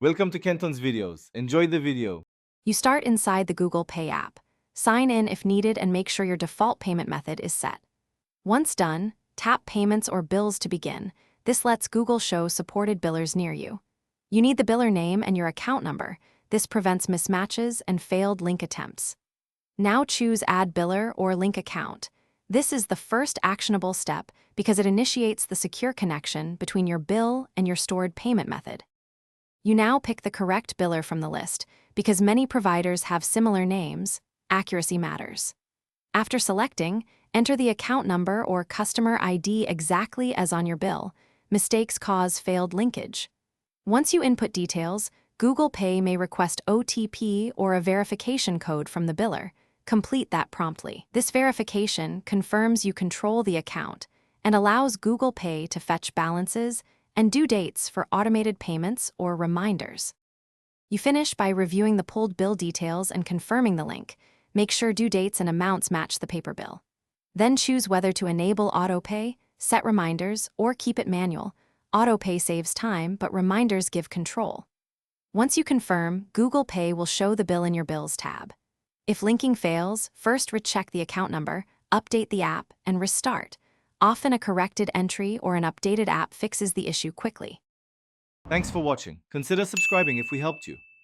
Welcome to Kenton's videos. Enjoy the video. You start inside the Google Pay app. Sign in if needed and make sure your default payment method is set. Once done, tap Payments or Bills to begin. This lets Google show supported billers near you. You need the biller name and your account number. This prevents mismatches and failed link attempts. Now choose Add Biller or Link Account. This is the first actionable step because it initiates the secure connection between your bill and your stored payment method. You now pick the correct biller from the list. Because many providers have similar names, accuracy matters. After selecting, enter the account number or customer ID exactly as on your bill. Mistakes cause failed linkage. Once you input details, Google Pay may request OTP or a verification code from the biller. Complete that promptly. This verification confirms you control the account and allows Google Pay to fetch balances and due dates for automated payments or reminders. You finish by reviewing the pulled bill details and confirming the link. Make sure due dates and amounts match the paper bill. Then choose whether to enable autopay, set reminders, or keep it manual. Autopay saves time, but reminders give control. Once you confirm, Google Pay will show the bill in your Bills tab. If linking fails, first recheck the account number, update the app, and restart. Often a corrected entry or an updated app fixes the issue quickly. Thanks for watching. Consider subscribing if we helped you.